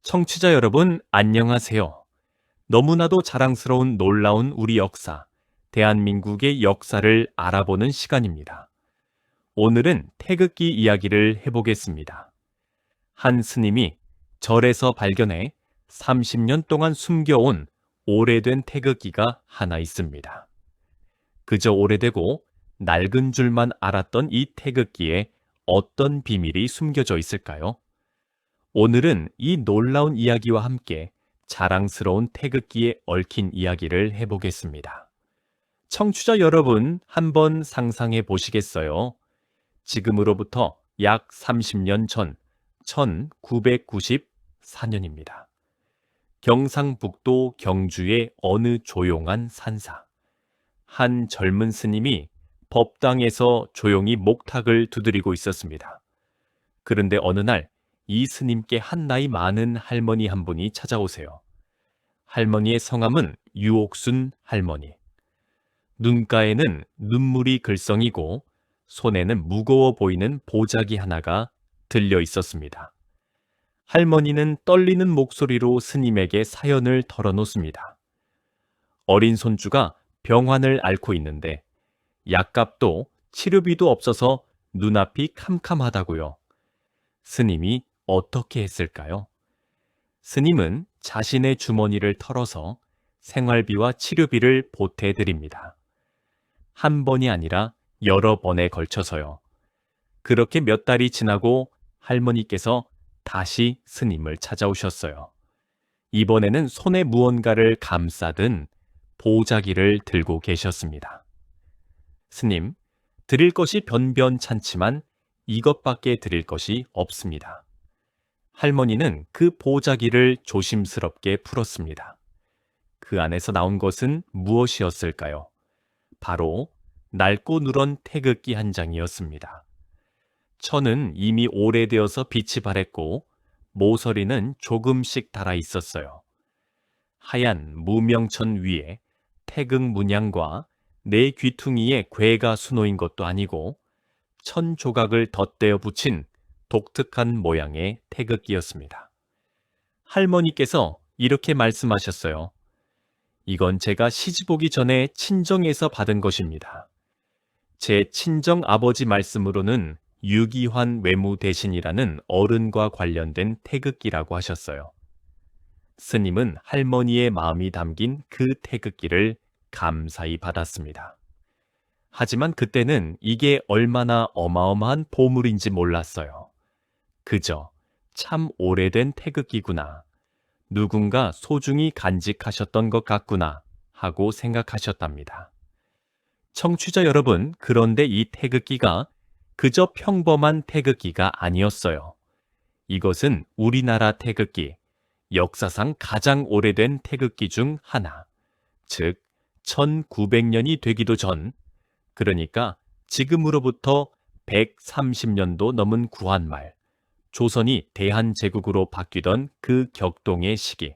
청취자 여러분, 안녕하세요. 너무나도 자랑스러운 놀라운 우리 역사, 대한민국의 역사를 알아보는 시간입니다. 오늘은 태극기 이야기를 해보겠습니다. 한 스님이 절에서 발견해 30년 동안 숨겨온 오래된 태극기가 하나 있습니다. 그저 오래되고 낡은 줄만 알았던 이 태극기에 어떤 비밀이 숨겨져 있을까요? 오늘은 이 놀라운 이야기와 함께 자랑스러운 태극기에 얽힌 이야기를 해보겠습니다. 청취자 여러분, 한번 상상해 보시겠어요? 지금으로부터 약 30년 전, 1994년입니다. 경상북도 경주의 어느 조용한 산사. 한 젊은 스님이 법당에서 조용히 목탁을 두드리고 있었습니다. 그런데 어느 날 이 스님께 한 나이 많은 할머니 한 분이 찾아오세요. 할머니의 성함은 유옥순 할머니. 눈가에는 눈물이 글썽이고 손에는 무거워 보이는 보자기 하나가 들려 있었습니다. 할머니는 떨리는 목소리로 스님에게 사연을 털어놓습니다. 어린 손주가 병환을 앓고 있는데 약값도 치료비도 없어서 눈앞이 캄캄하다고요. 스님이 어떻게 했을까요? 스님은 자신의 주머니를 털어서 생활비와 치료비를 보태드립니다. 한 번이 아니라 여러 번에 걸쳐서요. 그렇게 몇 달이 지나고 할머니께서 다시 스님을 찾아오셨어요. 이번에는 손에 무언가를 감싸든 보자기를 들고 계셨습니다. 스님, 드릴 것이 변변찮지만 이것밖에 드릴 것이 없습니다. 할머니는 그 보자기를 조심스럽게 풀었습니다. 그 안에서 나온 것은 무엇이었을까요? 바로 낡고 누런 태극기 한 장이었습니다. 천은 이미 오래되어서 빛이 바랬고 모서리는 조금씩 달아 있었어요. 하얀 무명천 위에 태극 문양과 네 귀퉁이에 괴가 수놓인 것도 아니고 천 조각을 덧대어 붙인 독특한 모양의 태극기였습니다. 할머니께서 이렇게 말씀하셨어요. 이건 제가 시집 오기 전에 친정에서 받은 것입니다. 제 친정 아버지 말씀으로는 유기환 외무대신이라는 어른과 관련된 태극기라고 하셨어요. 스님은 할머니의 마음이 담긴 그 태극기를 감사히 받았습니다. 하지만 그때는 이게 얼마나 어마어마한 보물인지 몰랐어요. 그저 참 오래된 태극기구나. 누군가 소중히 간직하셨던 것 같구나 하고 생각하셨답니다. 청취자 여러분, 그런데 이 태극기가 그저 평범한 태극기가 아니었어요. 이것은 우리나라 태극기, 역사상 가장 오래된 태극기 중 하나, 즉 1900년이 되기도 전, 그러니까 지금으로부터 130년도 넘은 구한말, 조선이 대한제국으로 바뀌던 그 격동의 시기,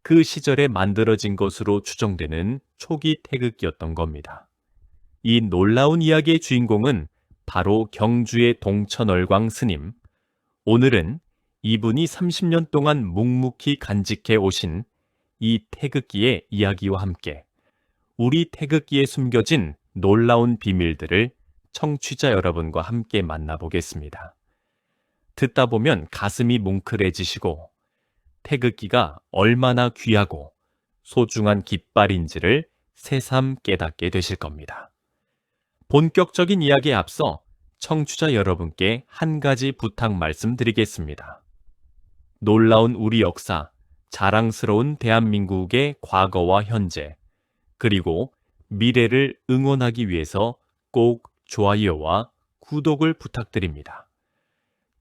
그 시절에 만들어진 것으로 추정되는 초기 태극기였던 겁니다. 이 놀라운 이야기의 주인공은 바로 경주의 동천얼광 스님. 오늘은 이분이 30년 동안 묵묵히 간직해 오신 이 태극기의 이야기와 함께 우리 태극기에 숨겨진 놀라운 비밀들을 청취자 여러분과 함께 만나보겠습니다. 듣다 보면 가슴이 뭉클해지시고 태극기가 얼마나 귀하고 소중한 깃발인지를 새삼 깨닫게 되실 겁니다. 본격적인 이야기에 앞서 청취자 여러분께 한 가지 부탁 말씀드리겠습니다. 놀라운 우리 역사, 자랑스러운 대한민국의 과거와 현재, 그리고 미래를 응원하기 위해서 꼭 좋아요와 구독을 부탁드립니다.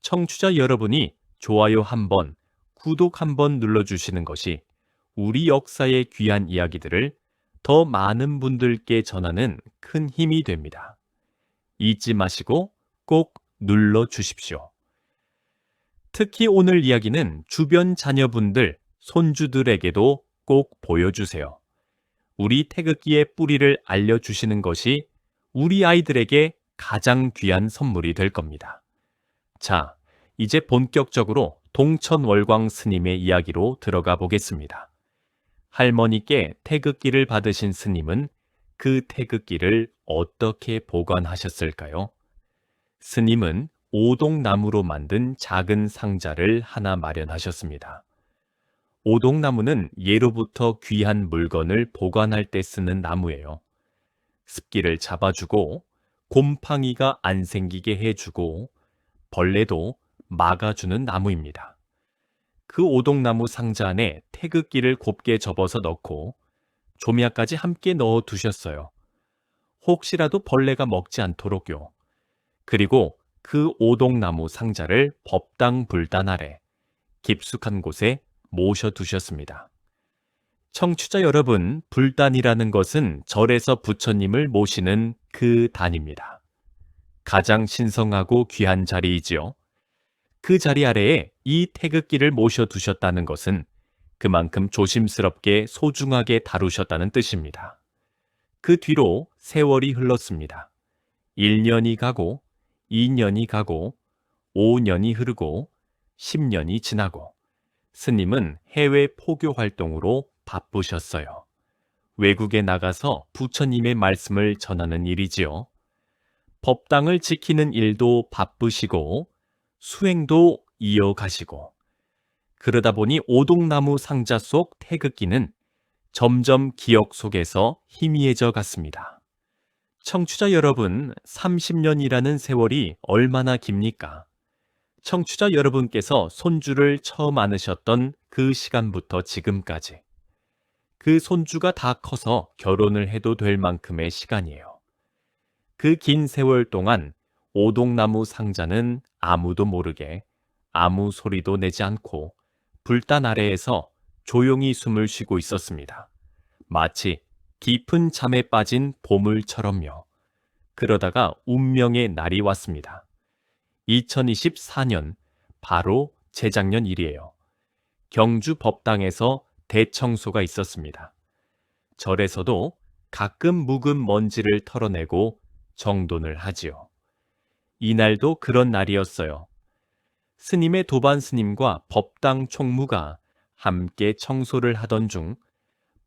청취자 여러분이 좋아요 한번, 구독 한번 눌러주시는 것이 우리 역사의 귀한 이야기들을 더 많은 분들께 전하는 큰 힘이 됩니다. 잊지 마시고 꼭 눌러주십시오. 특히 오늘 이야기는 주변 자녀분들, 손주들에게도 꼭 보여주세요. 우리 태극기의 뿌리를 알려주시는 것이 우리 아이들에게 가장 귀한 선물이 될 겁니다. 자, 이제 본격적으로 동천월광 스님의 이야기로 들어가 보겠습니다. 할머니께 태극기를 받으신 스님은 그 태극기를 어떻게 보관하셨을까요? 스님은 오동나무로 만든 작은 상자를 하나 마련하셨습니다. 오동나무는 예로부터 귀한 물건을 보관할 때 쓰는 나무예요. 습기를 잡아주고 곰팡이가 안 생기게 해주고 벌레도 막아주는 나무입니다. 그 오동나무 상자 안에 태극기를 곱게 접어서 넣고 조미약까지 함께 넣어 두셨어요. 혹시라도 벌레가 먹지 않도록요. 그리고 그 오동나무 상자를 법당 불단 아래 깊숙한 곳에 모셔 두셨습니다. 청취자 여러분, 불단이라는 것은 절에서 부처님을 모시는 그 단입니다. 가장 신성하고 귀한 자리이지요. 그 자리 아래에 이 태극기를 모셔 두셨다는 것은 그만큼 조심스럽게 소중하게 다루셨다는 뜻입니다. 그 뒤로 세월이 흘렀습니다. 1년이 가고 2년이 가고 5년이 흐르고 10년이 지나고 스님은 해외 포교 활동으로 바쁘셨어요. 외국에 나가서 부처님의 말씀을 전하는 일이지요. 법당을 지키는 일도 바쁘시고 수행도 이어가시고 그러다 보니 오동나무 상자 속 태극기는 점점 기억 속에서 희미해져 갔습니다. 청취자 여러분, 30년이라는 세월이 얼마나 깁니까? 청취자 여러분께서 손주를 처음 안으셨던 그 시간부터 지금까지 그 손주가 다 커서 결혼을 해도 될 만큼의 시간이에요. 그 긴 세월 동안 오동나무 상자는 아무도 모르게 아무 소리도 내지 않고 불단 아래에서 조용히 숨을 쉬고 있었습니다. 마치 깊은 잠에 빠진 보물처럼요. 그러다가 운명의 날이 왔습니다. 2024년, 바로 재작년 일이에요. 경주 법당에서 대청소가 있었습니다. 절에서도 가끔 묵은 먼지를 털어내고 정돈을 하지요. 이날도 그런 날이었어요. 스님의 도반 스님과 법당 총무가 함께 청소를 하던 중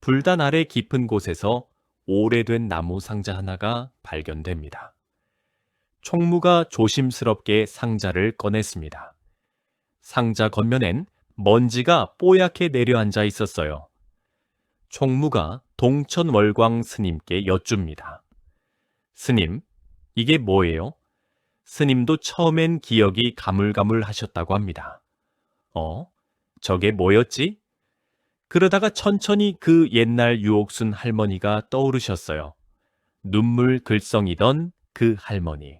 불단 아래 깊은 곳에서 오래된 나무 상자 하나가 발견됩니다. 총무가 조심스럽게 상자를 꺼냈습니다. 상자 겉면엔 먼지가 뽀얗게 내려앉아 있었어요. 총무가 동천월광 스님께 여쭙니다. 스님, 이게 뭐예요? 스님도 처음엔 기억이 가물가물하셨다고 합니다. 저게 뭐였지? 그러다가 천천히 그 옛날 유옥순 할머니가 떠오르셨어요. 눈물 글썽이던 그 할머니,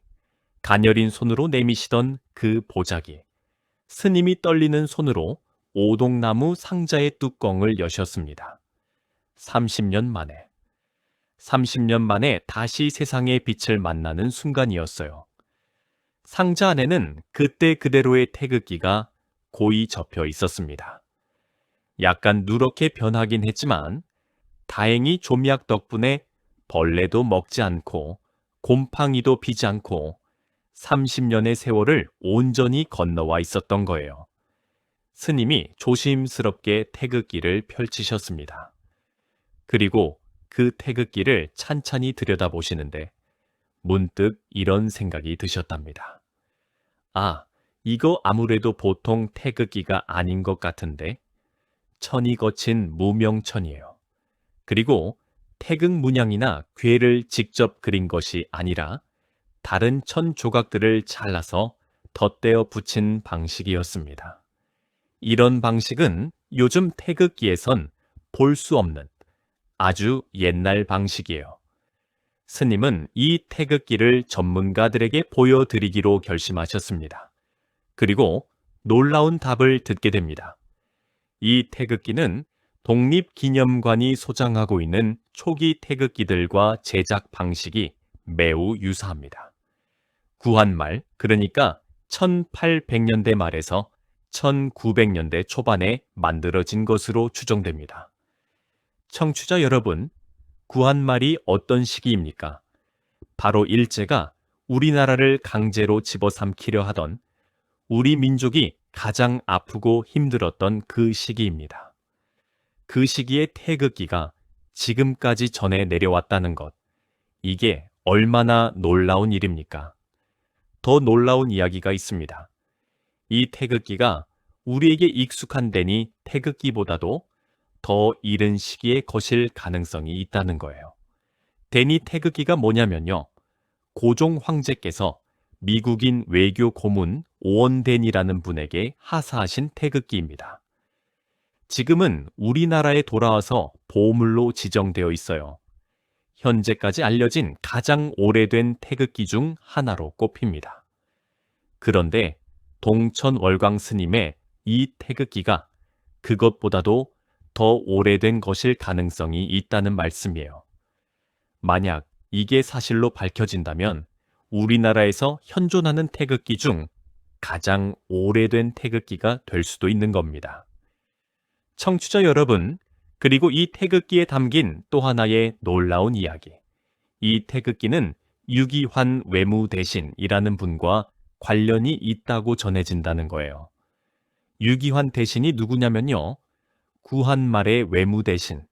가녀린 손으로 내미시던 그 보자기, 스님이 떨리는 손으로 오동나무 상자의 뚜껑을 여셨습니다. 30년 만에 다시 세상의 빛을 만나는 순간이었어요. 상자 안에는 그때 그대로의 태극기가 고이 접혀 있었습니다. 약간 누렇게 변하긴 했지만 다행히 조미약 덕분에 벌레도 먹지 않고 곰팡이도 피지 않고 30년의 세월을 온전히 건너와 있었던 거예요. 스님이 조심스럽게 태극기를 펼치셨습니다. 그리고 그 태극기를 찬찬히 들여다보시는데 문득 이런 생각이 드셨답니다. 이거 아무래도 보통 태극기가 아닌 것 같은데 천이 거친 무명천이에요. 그리고 태극 문양이나 괴를 직접 그린 것이 아니라 다른 천 조각들을 잘라서 덧대어 붙인 방식이었습니다. 이런 방식은 요즘 태극기에선 볼 수 없는 아주 옛날 방식이에요. 스님은 이 태극기를 전문가들에게 보여드리기로 결심하셨습니다. 그리고 놀라운 답을 듣게 됩니다. 이 태극기는 독립기념관이 소장하고 있는 초기 태극기들과 제작 방식이 매우 유사합니다. 구한말, 그러니까 1800년대 말에서 1900년대 초반에 만들어진 것으로 추정됩니다. 청취자 여러분, 구한말이 어떤 시기입니까? 바로 일제가 우리나라를 강제로 집어삼키려 하던 우리 민족이 가장 아프고 힘들었던 그 시기입니다. 그 시기의 태극기가 지금까지 전해 내려왔다는 것, 이게 얼마나 놀라운 일입니까? 더 놀라운 이야기가 있습니다. 이 태극기가 우리에게 익숙한 데니 태극기보다도 더 이른 시기에 거실 가능성이 있다는 거예요. 데니 태극기가 뭐냐면요. 고종 황제께서 미국인 외교 고문 오원덴이라는 분에게 하사하신 태극기입니다. 지금은 우리나라에 돌아와서 보물로 지정되어 있어요. 현재까지 알려진 가장 오래된 태극기 중 하나로 꼽힙니다. 그런데 동천월광 스님의 이 태극기가 그것보다도 더 오래된 것일 가능성이 있다는 말씀이에요. 만약 이게 사실로 밝혀진다면 우리나라에서 현존하는 태극기 중 가장 오래된 태극기가 될 수도 있는 겁니다. 청취자 여러분, 그리고 이 태극기에 담긴 또 하나의 놀라운 이야기. 이 태극기는 유기환 외무대신이라는 분과 관련이 있다고 전해진다는 거예요. 유기환 대신이 누구냐면요. 구한말의 외무대신,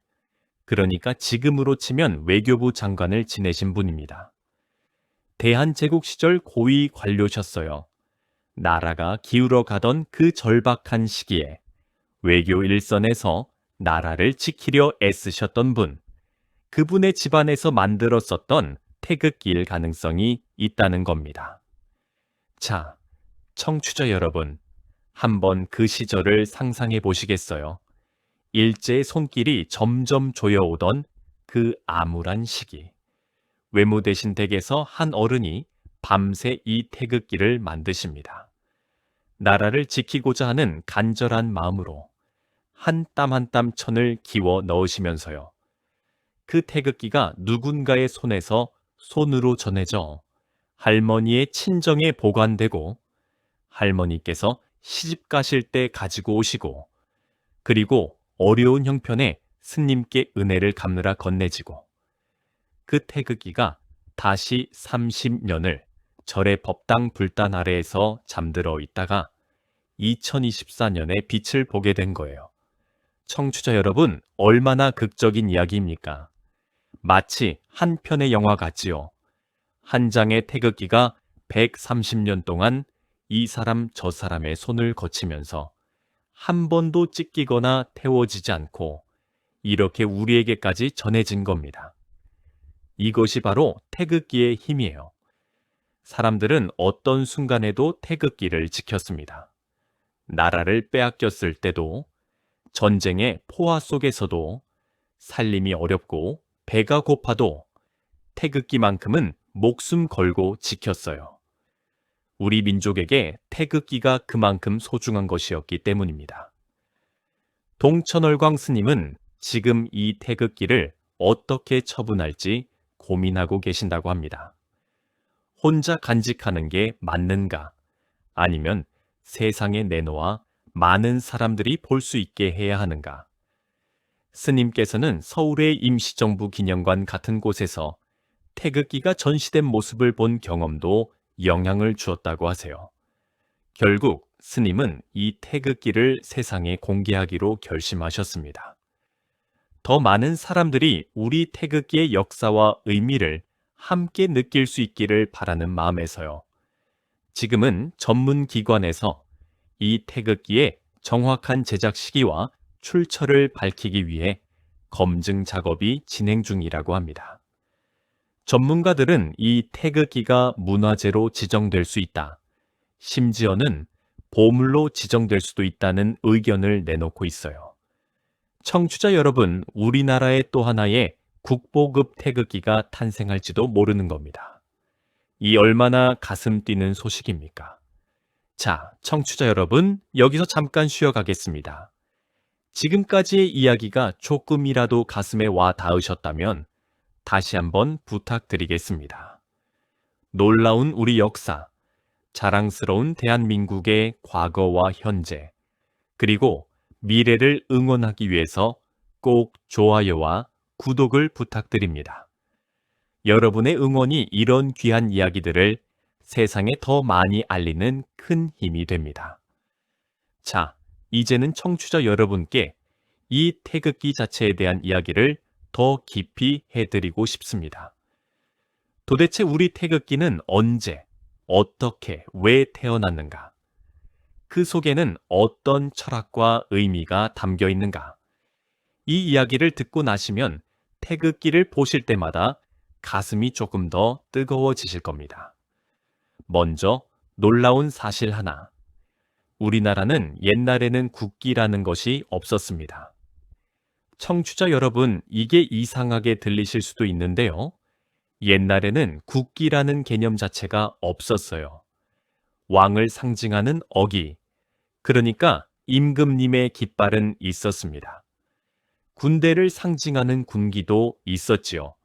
그러니까 지금으로 치면 외교부 장관을 지내신 분입니다. 대한제국 시절 고위 관료셨어요. 나라가 기울어 가던 그 절박한 시기에 외교 일선에서 나라를 지키려 애쓰셨던 분, 그분의 집안에서 만들었었던 태극기일 가능성이 있다는 겁니다. 자, 청취자 여러분, 한번 그 시절을 상상해 보시겠어요? 일제의 손길이 점점 조여오던 그 암울한 시기. 외무대신 댁에서 한 어른이 밤새 이 태극기를 만드십니다. 나라를 지키고자 하는 간절한 마음으로 한 땀 한 땀 천을 기워 넣으시면서요. 그 태극기가 누군가의 손에서 손으로 전해져 할머니의 친정에 보관되고 할머니께서 시집 가실 때 가지고 오시고 그리고 어려운 형편에 스님께 은혜를 갚느라 건네지고 그 태극기가 다시 30년을 절의 법당 불단 아래에서 잠들어 있다가 2024년에 빛을 보게 된 거예요. 청취자 여러분, 얼마나 극적인 이야기입니까? 마치 한 편의 영화 같지요. 한 장의 태극기가 130년 동안 이 사람 저 사람의 손을 거치면서 한 번도 찢기거나 태워지지 않고 이렇게 우리에게까지 전해진 겁니다. 이것이 바로 태극기의 힘이에요. 사람들은 어떤 순간에도 태극기를 지켰습니다. 나라를 빼앗겼을 때도, 전쟁의 포화 속에서도, 살림이 어렵고 배가 고파도 태극기만큼은 목숨 걸고 지켰어요. 우리 민족에게 태극기가 그만큼 소중한 것이었기 때문입니다. 동천월광 스님은 지금 이 태극기를 어떻게 처분할지 고민하고 계신다고 합니다. 혼자 간직하는 게 맞는가? 아니면 세상에 내놓아 많은 사람들이 볼 수 있게 해야 하는가? 스님께서는 서울의 임시정부 기념관 같은 곳에서 태극기가 전시된 모습을 본 경험도 영향을 주었다고 하세요. 결국 스님은 이 태극기를 세상에 공개하기로 결심하셨습니다. 더 많은 사람들이 우리 태극기의 역사와 의미를 함께 느낄 수 있기를 바라는 마음에서요. 지금은 전문 기관에서 이 태극기의 정확한 제작 시기와 출처를 밝히기 위해 검증 작업이 진행 중이라고 합니다. 전문가들은 이 태극기가 문화재로 지정될 수 있다. 심지어는 보물로 지정될 수도 있다는 의견을 내놓고 있어요. 청취자 여러분, 우리나라의 또 하나의 국보급 태극기가 탄생할지도 모르는 겁니다. 이 얼마나 가슴 뛰는 소식입니까? 자, 청취자 여러분, 여기서 잠깐 쉬어가겠습니다. 지금까지의 이야기가 조금이라도 가슴에 와 닿으셨다면 다시 한번 부탁드리겠습니다. 놀라운 우리 역사, 자랑스러운 대한민국의 과거와 현재, 그리고 미래를 응원하기 위해서 꼭 좋아요와 구독을 부탁드립니다. 여러분의 응원이 이런 귀한 이야기들을 세상에 더 많이 알리는 큰 힘이 됩니다. 자, 이제는 청취자 여러분께 이 태극기 자체에 대한 이야기를 더 깊이 해드리고 싶습니다. 도대체 우리 태극기는 언제, 어떻게, 왜 태어났는가? 그 속에는 어떤 철학과 의미가 담겨 있는가? 이 이야기를 듣고 나시면 태극기를 보실 때마다 가슴이 조금 더 뜨거워지실 겁니다. 먼저 놀라운 사실 하나. 우리나라는 옛날에는 국기라는 것이 없었습니다. 청취자 여러분, 이게 이상하게 들리실 수도 있는데요. 옛날에는 국기라는 개념 자체가 없었어요. 왕을 상징하는 어기, 그러니까 임금님의 깃발은 있었습니다. 군대를 상징하는 군기도 있었지요.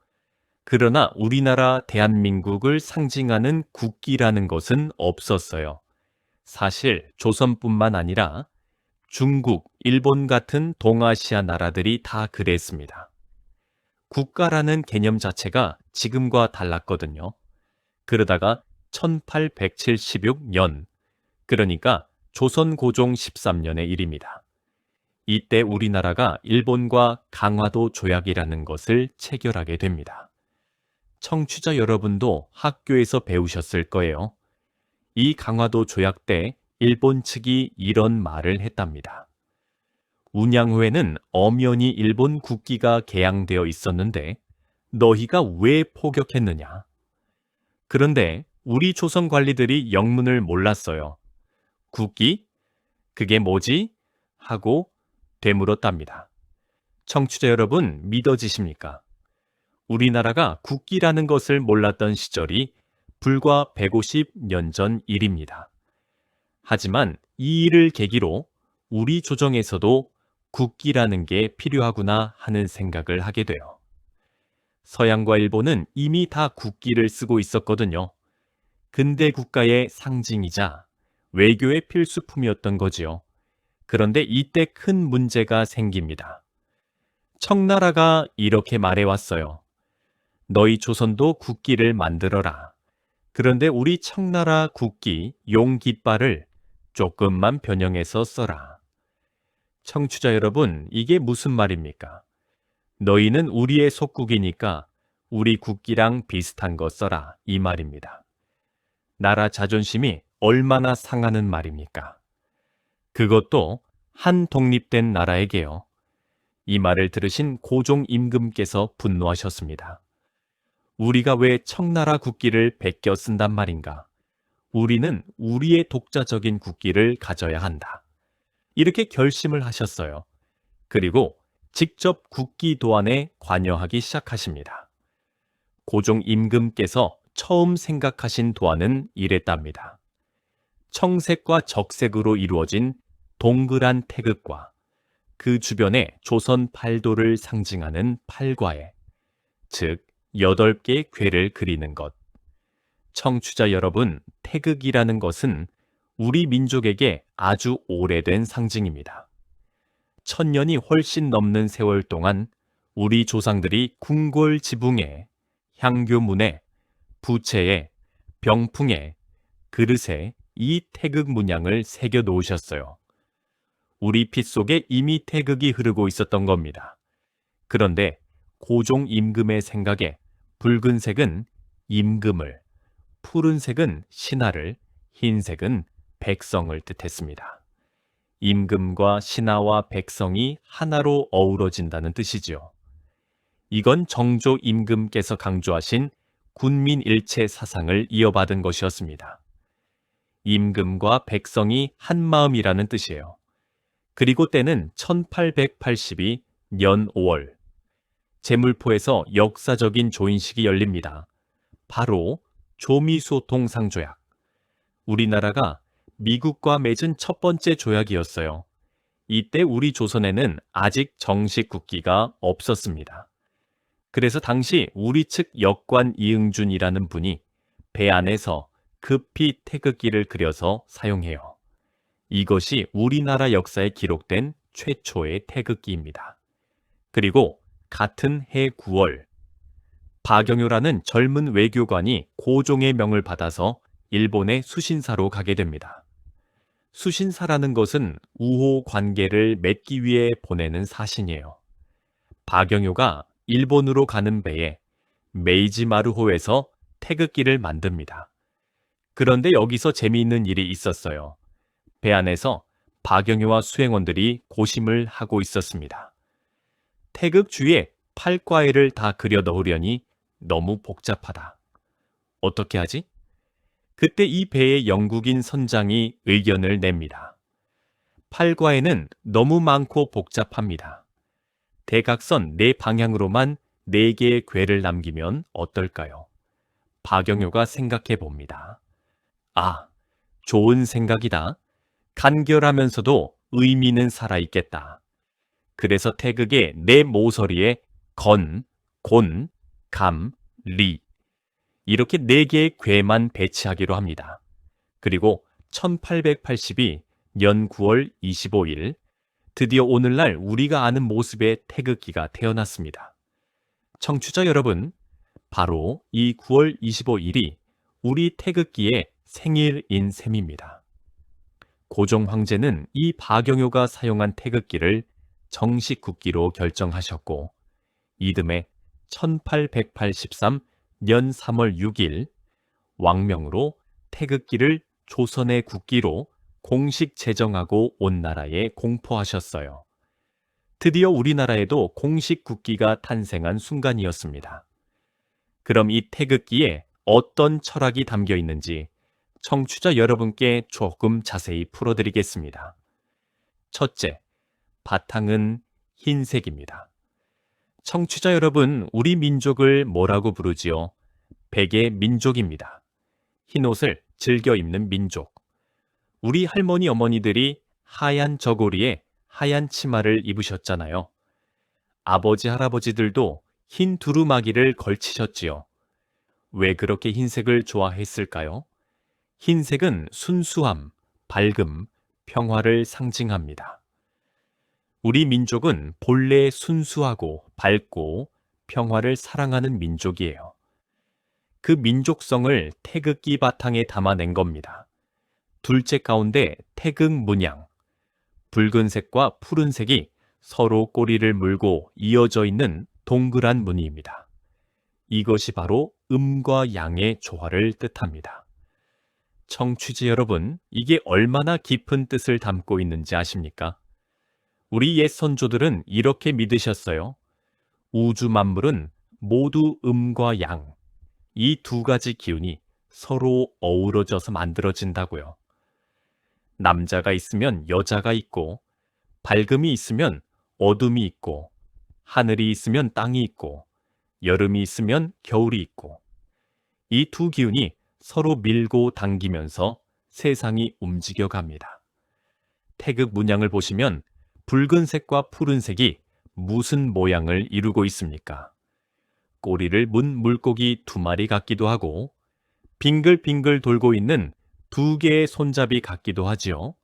그러나 우리나라 대한민국을 상징하는 국기라는 것은 없었어요. 사실 조선뿐만 아니라 중국, 일본 같은 동아시아 나라들이 다 그랬습니다. 국가라는 개념 자체가 지금과 달랐거든요. 그러다가 1876년, 그러니까 조선 고종 13년의 일입니다. 이때 우리나라가 일본과 강화도 조약이라는 것을 체결하게 됩니다. 청취자 여러분도 학교에서 배우셨을 거예요. 이 강화도 조약 때 일본 측이 이런 말을 했답니다. 운양호에는 엄연히 일본 국기가 개양되어 있었는데 너희가 왜 포격했느냐? 그런데 우리 조선 관리들이 영문을 몰랐어요. 국기? 그게 뭐지? 하고 되물었답니다. 청취자 여러분, 믿어지십니까? 우리나라가 국기라는 것을 몰랐던 시절이 불과 150년 전 일입니다. 하지만 이 일을 계기로 우리 조정에서도 국기라는 게 필요하구나 하는 생각을 하게 돼요. 서양과 일본은 이미 다 국기를 쓰고 있었거든요. 근대 국가의 상징이자 외교의 필수품이었던 거지요. 그런데 이때 큰 문제가 생깁니다. 청나라가 이렇게 말해왔어요. 너희 조선도 국기를 만들어라. 그런데 우리 청나라 국기 용깃발을 조금만 변형해서 써라. 청취자 여러분, 이게 무슨 말입니까? 너희는 우리의 속국이니까 우리 국기랑 비슷한 거 써라, 이 말입니다. 나라 자존심이 얼마나 상하는 말입니까? 그것도 한 독립된 나라에게요. 이 말을 들으신 고종 임금께서 분노하셨습니다. 우리가 왜 청나라 국기를 베껴 쓴단 말인가? 우리는 우리의 독자적인 국기를 가져야 한다. 이렇게 결심을 하셨어요. 그리고 직접 국기 도안에 관여하기 시작하십니다. 고종 임금께서 처음 생각하신 도안은 이랬답니다. 청색과 적색으로 이루어진 동그란 태극과 그 주변에 조선 팔도를 상징하는 팔과에, 즉 8개의 궤를 그리는 것. 청취자 여러분, 태극이라는 것은 우리 민족에게 아주 오래된 상징입니다. 1000년이 훨씬 넘는 세월 동안 우리 조상들이 궁궐 지붕에, 향교문에, 부채에, 병풍에, 그릇에 이 태극 문양을 새겨 놓으셨어요. 우리 피 속에 이미 태극이 흐르고 있었던 겁니다. 그런데 고종 임금의 생각에 붉은색은 임금을, 푸른색은 신하를, 흰색은 백성을 뜻했습니다. 임금과 신하와 백성이 하나로 어우러진다는 뜻이지요. 이건 정조 임금께서 강조하신 군민일체 사상을 이어받은 것이었습니다. 임금과 백성이 한마음이라는 뜻이에요. 그리고 때는 1882년 5월, 제물포에서 역사적인 조인식이 열립니다. 바로 조미소통 상조약. 우리나라가 미국과 맺은 첫 번째 조약이었어요. 이때 우리 조선에는 아직 정식 국기가 없었습니다. 그래서 당시 우리 측 역관 이응준이라는 분이 배 안에서 급히 태극기를 그려서 사용해요. 이것이 우리나라 역사에 기록된 최초의 태극기입니다. 그리고 같은 해 9월, 박영효라는 젊은 외교관이 고종의 명을 받아서 일본의 수신사로 가게 됩니다. 수신사라는 것은 우호 관계를 맺기 위해 보내는 사신이에요. 박영효가 일본으로 가는 배에 메이지마루호에서 태극기를 만듭니다. 그런데 여기서 재미있는 일이 있었어요. 배 안에서 박영효와 수행원들이 고심을 하고 있었습니다. 태극 주위에 팔과에를 다 그려 넣으려니 너무 복잡하다. 어떻게 하지? 그때 이 배의 영국인 선장이 의견을 냅니다. 팔과에는 너무 많고 복잡합니다. 대각선 4방향으로만 4개의 궤를 남기면 어떨까요? 박영효가 생각해 봅니다. 아, 좋은 생각이다. 간결하면서도 의미는 살아있겠다. 그래서 태극의 4모서리에 건, 곤, 감, 리 이렇게 4개의 궤만 배치하기로 합니다. 그리고 1882년 9월 25일 드디어 오늘날 우리가 아는 모습의 태극기가 태어났습니다. 청취자 여러분, 바로 이 9월 25일이 우리 태극기의 생일인 셈입니다. 고종 황제는 이 박영효가 사용한 태극기를 정식 국기로 결정하셨고 이듬해 1883년 3월 6일 왕명으로 태극기를 조선의 국기로 공식 제정하고 온 나라에 공포하셨어요. 드디어 우리나라에도 공식 국기가 탄생한 순간이었습니다. 그럼 이 태극기에 어떤 철학이 담겨 있는지 청취자 여러분께 조금 자세히 풀어드리겠습니다. 첫째, 바탕은 흰색입니다. 청취자 여러분, 우리 민족을 뭐라고 부르지요? 백의 민족입니다. 흰옷을 즐겨 입는 민족. 우리 할머니 어머니들이 하얀 저고리에 하얀 치마를 입으셨잖아요. 아버지 할아버지들도 흰 두루마기를 걸치셨지요. 왜 그렇게 흰색을 좋아했을까요? 흰색은 순수함, 밝음, 평화를 상징합니다. 우리 민족은 본래 순수하고 밝고 평화를 사랑하는 민족이에요. 그 민족성을 태극기 바탕에 담아낸 겁니다. 둘째 가운데 태극 문양, 붉은색과 푸른색이 서로 꼬리를 물고 이어져 있는 동그란 무늬입니다. 이것이 바로 음과 양의 조화를 뜻합니다. 청취자 여러분, 이게 얼마나 깊은 뜻을 담고 있는지 아십니까? 우리 옛 선조들은 이렇게 믿으셨어요. 우주 만물은 모두 음과 양, 이 2가지 기운이 서로 어우러져서 만들어진다고요. 남자가 있으면 여자가 있고, 밝음이 있으면 어둠이 있고, 하늘이 있으면 땅이 있고, 여름이 있으면 겨울이 있고, 이 2 기운이 서로 밀고 당기면서 세상이 움직여 갑니다. 태극 문양을 보시면 붉은색과 푸른색이 무슨 모양을 이루고 있습니까? 꼬리를 문 물고기 2마리 같기도 하고 빙글빙글 돌고 있는 2개의 손잡이 같기도 하지요.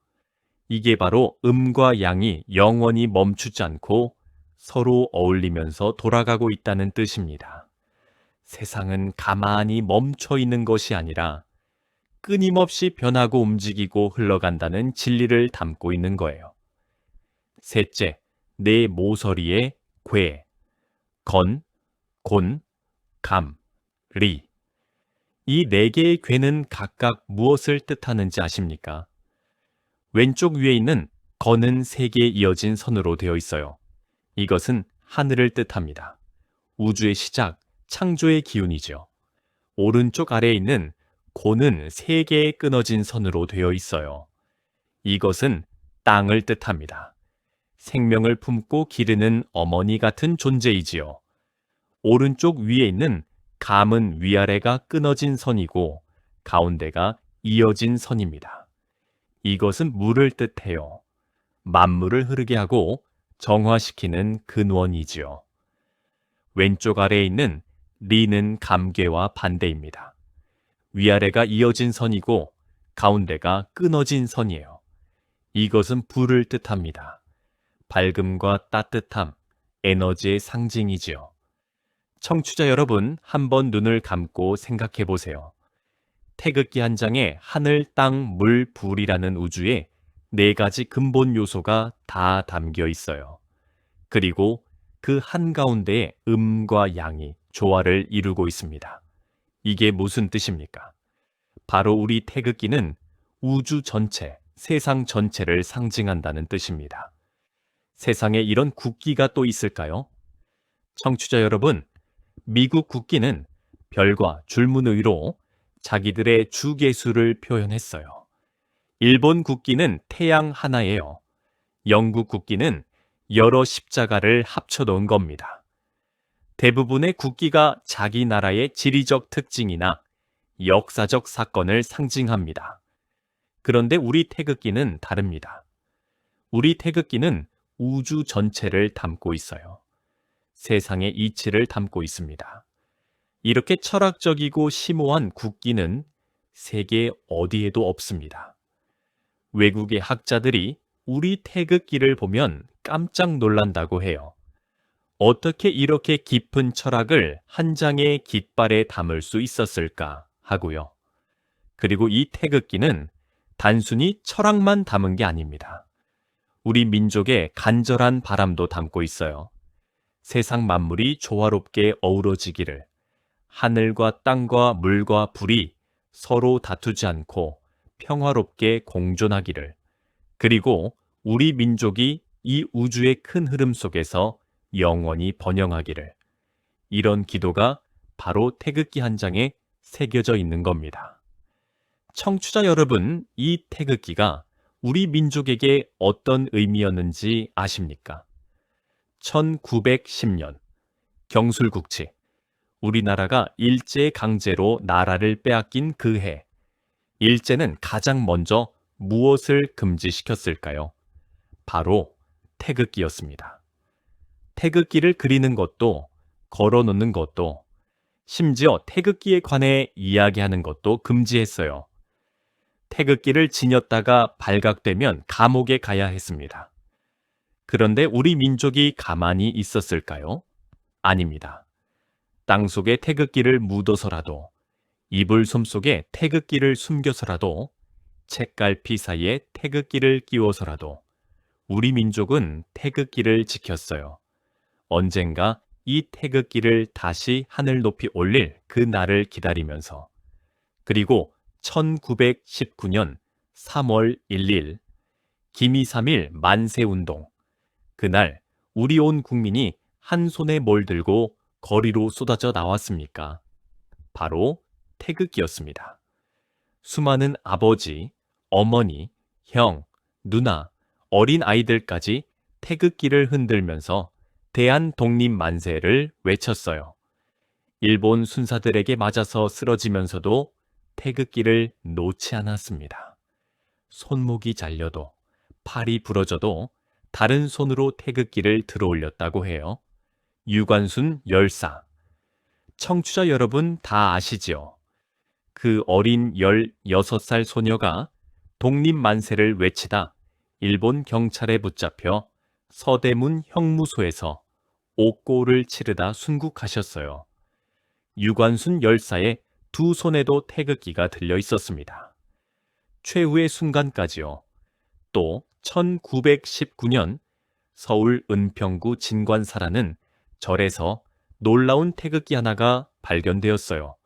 이게 바로 음과 양이 영원히 멈추지 않고 서로 어울리면서 돌아가고 있다는 뜻입니다. 세상은 가만히 멈춰 있는 것이 아니라 끊임없이 변하고 움직이고 흘러간다는 진리를 담고 있는 거예요. 셋째, 4모서리의 궤, 건, 곤, 감, 리. 이 4개의 궤는 각각 무엇을 뜻하는지 아십니까? 왼쪽 위에 있는 건은 3개 이어진 선으로 되어 있어요. 이것은 하늘을 뜻합니다. 우주의 시작, 창조의 기운이죠. 오른쪽 아래에 있는 곤은 3개의 끊어진 선으로 되어 있어요. 이것은 땅을 뜻합니다. 생명을 품고 기르는 어머니 같은 존재이지요. 오른쪽 위에 있는 감은 위아래가 끊어진 선이고 가운데가 이어진 선입니다. 이것은 물을 뜻해요. 만물을 흐르게 하고 정화시키는 근원이지요. 왼쪽 아래에 있는 리는 감궤와 반대입니다. 위아래가 이어진 선이고 가운데가 끊어진 선이에요. 이것은 불을 뜻합니다. 밝음과 따뜻함, 에너지의 상징이지요. 청취자 여러분, 한번 눈을 감고 생각해 보세요. 태극기 한 장에 하늘, 땅, 물, 불이라는 우주에 4가지 근본 요소가 다 담겨 있어요. 그리고 그 한가운데에 음과 양이 조화를 이루고 있습니다. 이게 무슨 뜻입니까? 바로 우리 태극기는 우주 전체, 세상 전체를 상징한다는 뜻입니다. 세상에 이런 국기가 또 있을까요? 청취자 여러분, 미국 국기는 별과 줄무늬로 자기들의 주계수를 표현했어요. 일본 국기는 태양 하나예요. 영국 국기는 여러 십자가를 합쳐놓은 겁니다. 대부분의 국기가 자기 나라의 지리적 특징이나 역사적 사건을 상징합니다. 그런데 우리 태극기는 다릅니다. 우리 태극기는 우주 전체를 담고 있어요. 세상의 이치를 담고 있습니다. 이렇게 철학적이고 심오한 국기는 세계 어디에도 없습니다. 외국의 학자들이 우리 태극기를 보면 깜짝 놀란다고 해요. 어떻게 이렇게 깊은 철학을 한 장의 깃발에 담을 수 있었을까 하고요. 그리고 이 태극기는 단순히 철학만 담은 게 아닙니다. 우리 민족의 간절한 바람도 담고 있어요. 세상 만물이 조화롭게 어우러지기를, 하늘과 땅과 물과 불이 서로 다투지 않고 평화롭게 공존하기를, 그리고 우리 민족이 이 우주의 큰 흐름 속에서 영원히 번영하기를, 이런 기도가 바로 태극기 한 장에 새겨져 있는 겁니다. 청취자 여러분, 이 태극기가 우리 민족에게 어떤 의미였는지 아십니까? 1910년 경술국치, 우리나라가 일제 강제로 나라를 빼앗긴 그 해, 일제는 가장 먼저 무엇을 금지시켰을까요? 바로 태극기였습니다. 태극기를 그리는 것도, 걸어놓는 것도, 심지어 태극기에 관해 이야기하는 것도 금지했어요. 태극기를 지녔다가 발각되면 감옥에 가야 했습니다. 그런데 우리 민족이 가만히 있었을까요? 아닙니다. 땅속에 태극기를 묻어서라도, 이불 솜속에 태극기를 숨겨서라도, 책갈피 사이에 태극기를 끼워서라도 우리 민족은 태극기를 지켰어요. 언젠가 이 태극기를 다시 하늘 높이 올릴 그 날을 기다리면서. 그리고 1919년 3월 1일 기미3.1 만세운동, 그날 우리 온 국민이 한 손에 뭘 들고 거리로 쏟아져 나왔습니까? 바로 태극기였습니다. 수많은 아버지, 어머니, 형, 누나, 어린 아이들까지 태극기를 흔들면서 대한 독립 만세를 외쳤어요. 일본 순사들에게 맞아서 쓰러지면서도 태극기를 놓지 않았습니다. 손목이 잘려도, 팔이 부러져도 다른 손으로 태극기를 들어올렸다고 해요. 유관순 열사. 청취자 여러분 다 아시지요? 그 어린 16살 소녀가 독립만세를 외치다 일본 경찰에 붙잡혀 서대문 형무소에서 옥고를 치르다 순국하셨어요. 유관순 열사의 두 손에도 태극기가 들려 있었습니다. 최후의 순간까지요. 또 1919년 서울 은평구 진관사라는 절에서 놀라운 태극기 하나가 발견되었어요.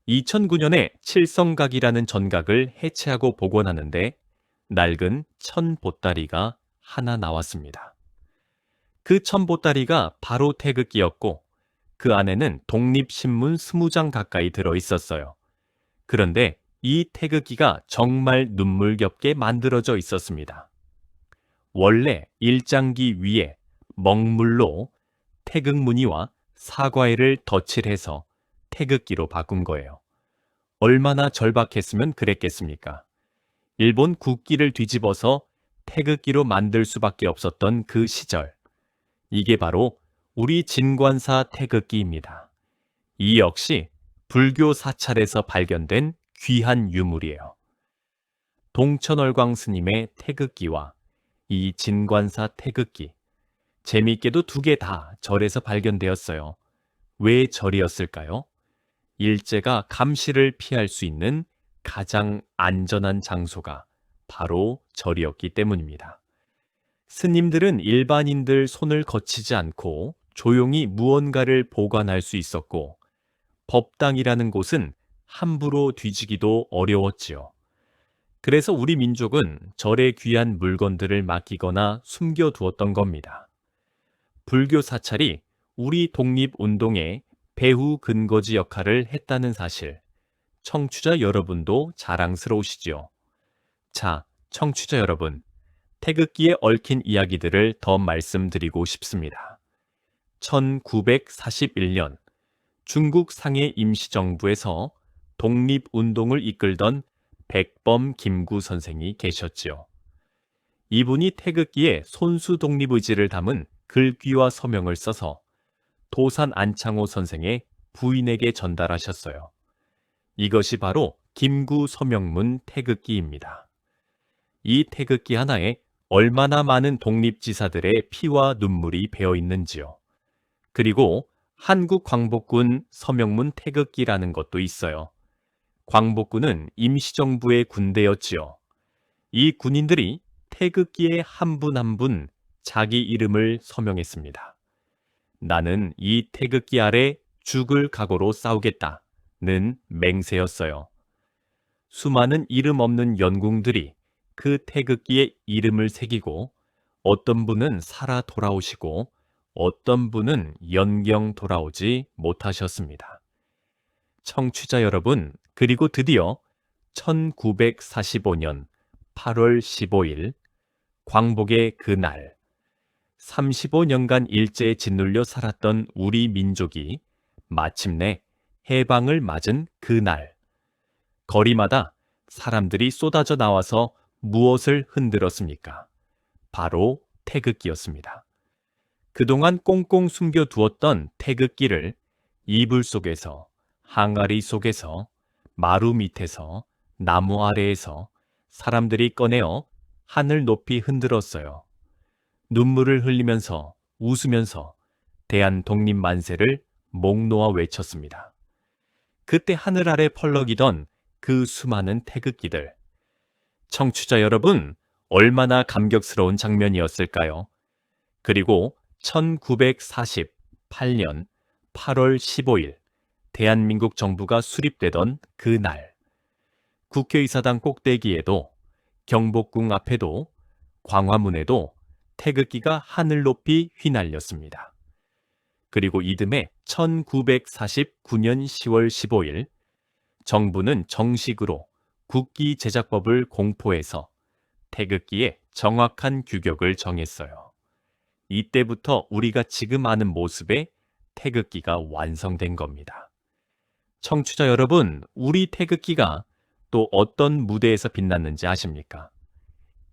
2009년에 칠성각이라는 전각을 해체하고 복원하는데 낡은 천보따리가 하나 나왔습니다. 그 천보따리가 바로 태극기였고 그 안에는 독립신문 20장 가까이 들어 있었어요. 그런데 이 태극기가 정말 눈물겹게 만들어져 있었습니다. 원래 일장기 위에 먹물로 태극 무늬와 사과絵를 덧칠해서 태극기로 바꾼 거예요. 얼마나 절박했으면 그랬겠습니까? 일본 국기를 뒤집어서 태극기로 만들 수밖에 없었던 그 시절. 이게 바로 우리 진관사 태극기입니다. 이 역시 불교 사찰에서 발견된 귀한 유물이에요. 동천월광 스님의 태극기와 이 진관사 태극기, 재미있게도 두 개 다 절에서 발견되었어요. 왜 절이었을까요? 일제가 감시를 피할 수 있는 가장 안전한 장소가 바로 절이었기 때문입니다. 스님들은 일반인들 손을 거치지 않고 조용히 무언가를 보관할 수 있었고, 법당이라는 곳은 함부로 뒤지기도 어려웠지요. 그래서 우리 민족은 절에 귀한 물건들을 맡기거나 숨겨두었던 겁니다. 불교 사찰이 우리 독립운동의 배후 근거지 역할을 했다는 사실, 청취자 여러분도 자랑스러우시지요. 자, 청취자 여러분, 태극기에 얽힌 이야기들을 더 말씀드리고 싶습니다. 1941년 중국 상해 임시정부에서 독립운동을 이끌던 백범 김구 선생이 계셨지요. 이분이 태극기에 손수 독립의지를 담은 글귀와 서명을 써서 도산 안창호 선생의 부인에게 전달하셨어요. 이것이 바로 김구 서명문 태극기입니다. 이 태극기 하나에 얼마나 많은 독립지사들의 피와 눈물이 배어 있는지요. 그리고 한국 광복군 서명문 태극기라는 것도 있어요. 광복군은 임시정부의 군대였지요. 이 군인들이 태극기에 한 분 한 분 자기 이름을 서명했습니다. 나는 이 태극기 아래 죽을 각오로 싸우겠다는 맹세였어요. 수많은 이름 없는 연궁들이 그 태극기에 이름을 새기고, 어떤 분은 살아 돌아오시고 어떤 분은 연경 돌아오지 못하셨습니다. 청취자 여러분, 그리고 드디어 1945년 8월 15일 광복의 그날, 35년간 일제에 짓눌려 살았던 우리 민족이 마침내 해방을 맞은 그날, 거리마다 사람들이 쏟아져 나와서 무엇을 흔들었습니까? 바로 태극기였습니다. 그동안 꽁꽁 숨겨두었던 태극기를 이불 속에서, 항아리 속에서, 마루 밑에서, 나무 아래에서 사람들이 꺼내어 하늘 높이 흔들었어요. 눈물을 흘리면서 웃으면서 대한 독립 만세를 목 놓아 외쳤습니다. 그때 하늘 아래 펄럭이던 그 수많은 태극기들. 청취자 여러분, 얼마나 감격스러운 장면이었을까요? 그리고 1948년 8월 15일 대한민국 정부가 수립되던 그날, 국회의사당 꼭대기에도, 경복궁 앞에도, 광화문에도 태극기가 하늘 높이 휘날렸습니다. 그리고 이듬해 1949년 10월 15일 정부는 정식으로 국기 제작법을 공포해서 태극기에 정확한 규격을 정했어요. 이때부터 우리가 지금 아는 모습의 태극기가 완성된 겁니다. 청취자 여러분, 우리 태극기가 또 어떤 무대에서 빛났는지 아십니까?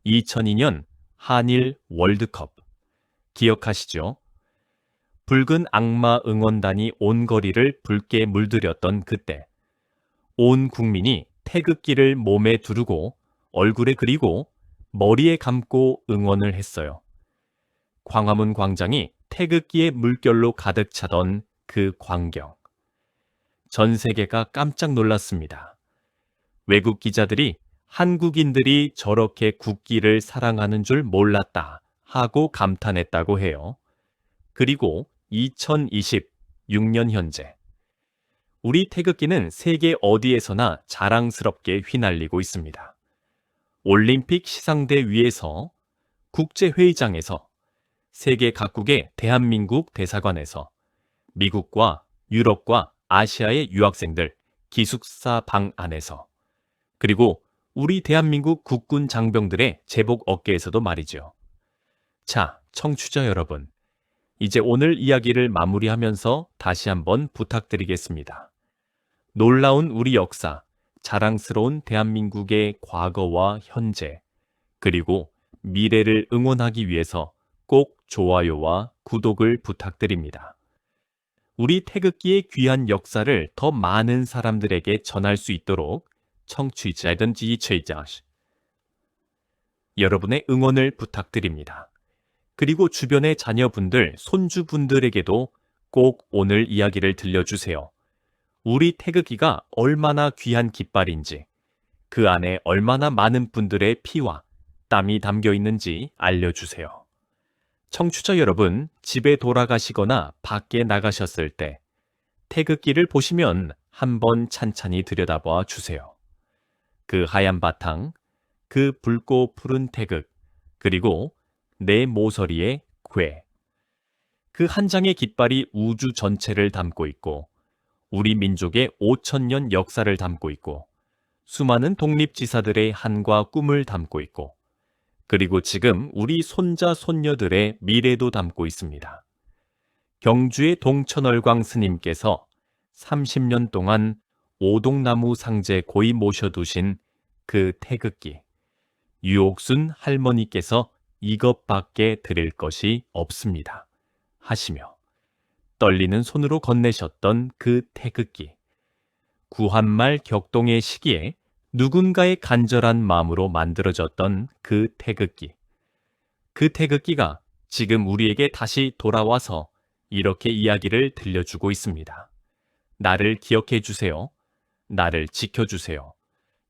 2002년 한일 월드컵 기억하시죠? 붉은 악마 응원단이 온 거리를 붉게 물들였던 그때, 온 국민이 태극기를 몸에 두르고 얼굴에 그리고 머리에 감고 응원을 했어요. 광화문 광장이 태극기의 물결로 가득 차던 그 광경. 전 세계가 깜짝 놀랐습니다. 외국 기자들이 한국인들이 저렇게 국기를 사랑하는 줄 몰랐다 하고 감탄했다고 해요. 그리고 2026년 현재, 우리 태극기는 세계 어디에서나 자랑스럽게 휘날리고 있습니다. 올림픽 시상대 위에서, 국제회의장에서, 세계 각국의 대한민국 대사관에서, 미국과 유럽과 아시아의 유학생들 기숙사 방 안에서, 그리고 우리 대한민국 국군 장병들의 제복 어깨에서도 말이죠. 자, 청취자 여러분, 이제 오늘 이야기를 마무리하면서 다시 한번 부탁드리겠습니다. 놀라운 우리 역사, 자랑스러운 대한민국의 과거와 현재, 그리고 미래를 응원하기 위해서 꼭 좋아요와 구독을 부탁드립니다. 우리 태극기의 귀한 역사를 더 많은 사람들에게 전할 수 있도록 청취자든지 최자시 여러분의 응원을 부탁드립니다. 그리고 주변의 자녀분들, 손주분들에게도 꼭 오늘 이야기를 들려주세요. 우리 태극기가 얼마나 귀한 깃발인지, 그 안에 얼마나 많은 분들의 피와 땀이 담겨 있는지 알려주세요. 청취자 여러분, 집에 돌아가시거나 밖에 나가셨을 때 태극기를 보시면 한번 찬찬히 들여다봐 주세요. 그 하얀 바탕, 그 붉고 푸른 태극, 그리고 내 모서리의 궤. 그 한 장의 깃발이 우주 전체를 담고 있고 우리 민족의 5,000년 역사를 담고 있고 수많은 독립지사들의 한과 꿈을 담고 있고 그리고 지금 우리 손자 손녀들의 미래도 담고 있습니다. 경주의 동천월광 스님께서 30년 동안 오동나무 상제 고이 모셔두신 그 태극기, 유옥순 할머니께서 이것밖에 드릴 것이 없습니다 하시며 떨리는 손으로 건네셨던 그 태극기, 구한말 격동의 시기에 누군가의 간절한 마음으로 만들어졌던 그 태극기가 지금 우리에게 다시 돌아와서 이렇게 이야기를 들려주고 있습니다. 나를 기억해 주세요. 나를 지켜주세요.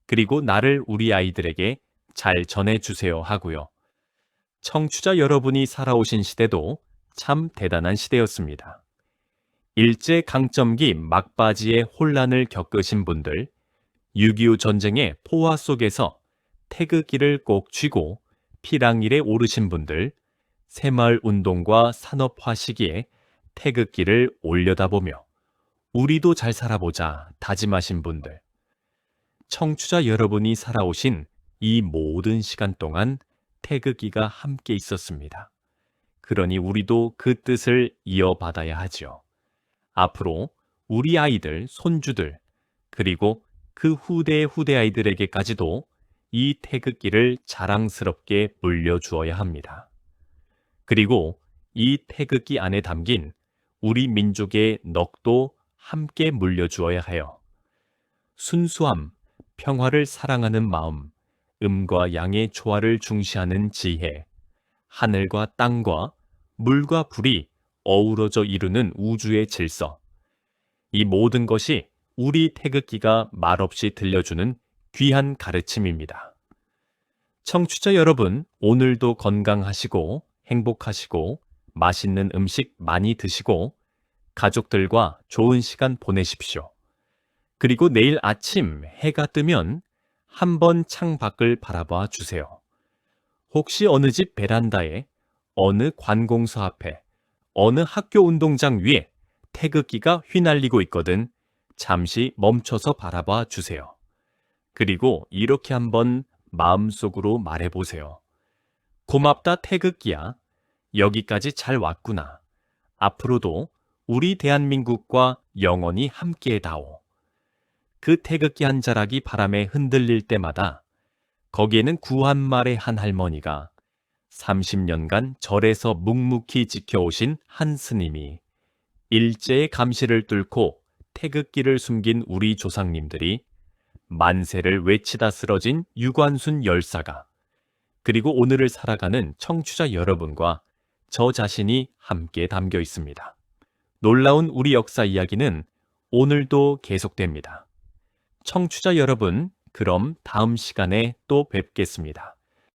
그리고 나를 우리 아이들에게 잘 전해주세요 하고요. 청취자 여러분이 살아오신 시대도 참 대단한 시대였습니다. 일제강점기 막바지에 혼란을 겪으신 분들, 6.25 전쟁의 포화 속에서 태극기를 꼭 쥐고 피랑일에 오르신 분들, 새마을운동과 산업화 시기에 태극기를 올려다보며 우리도 잘 살아보자 다짐하신 분들, 청취자 여러분이 살아오신 이 모든 시간 동안 태극기가 함께 있었습니다. 그러니 우리도 그 뜻을 이어받아야 하죠. 앞으로 우리 아이들, 손주들, 그리고 그 후대의 후대 아이들에게까지도 이 태극기를 자랑스럽게 물려주어야 합니다. 그리고 이 태극기 안에 담긴 우리 민족의 넋도 함께 물려주어야 해요. 순수함, 평화를 사랑하는 마음, 음과 양의 조화를 중시하는 지혜, 하늘과 땅과 물과 불이 어우러져 이루는 우주의 질서. 이 모든 것이 우리 태극기가 말없이 들려주는 귀한 가르침입니다. 청취자 여러분, 오늘도 건강하시고 행복하시고 맛있는 음식 많이 드시고 가족들과 좋은 시간 보내십시오. 그리고 내일 아침 해가 뜨면 한번 창 밖을 바라봐 주세요. 혹시 어느 집 베란다에, 어느 관공서 앞에, 어느 학교 운동장 위에 태극기가 휘날리고 있거든 잠시 멈춰서 바라봐 주세요. 그리고 이렇게 한번 마음속으로 말해보세요. 고맙다 태극기야. 여기까지 잘 왔구나. 앞으로도 우리 대한민국과 영원히 함께다오. 그 태극기 한 자락이 바람에 흔들릴 때마다 거기에는 구한말의 한 할머니가 30년간 절에서 묵묵히 지켜오신 한 스님이 일제의 감시를 뚫고 태극기를 숨긴 우리 조상님들이 만세를 외치다 쓰러진 유관순 열사가 그리고 오늘을 살아가는 청취자 여러분과 저 자신이 함께 담겨 있습니다. 놀라운 우리 역사 이야기는 오늘도 계속됩니다. 청취자 여러분, 그럼 다음 시간에 또 뵙겠습니다.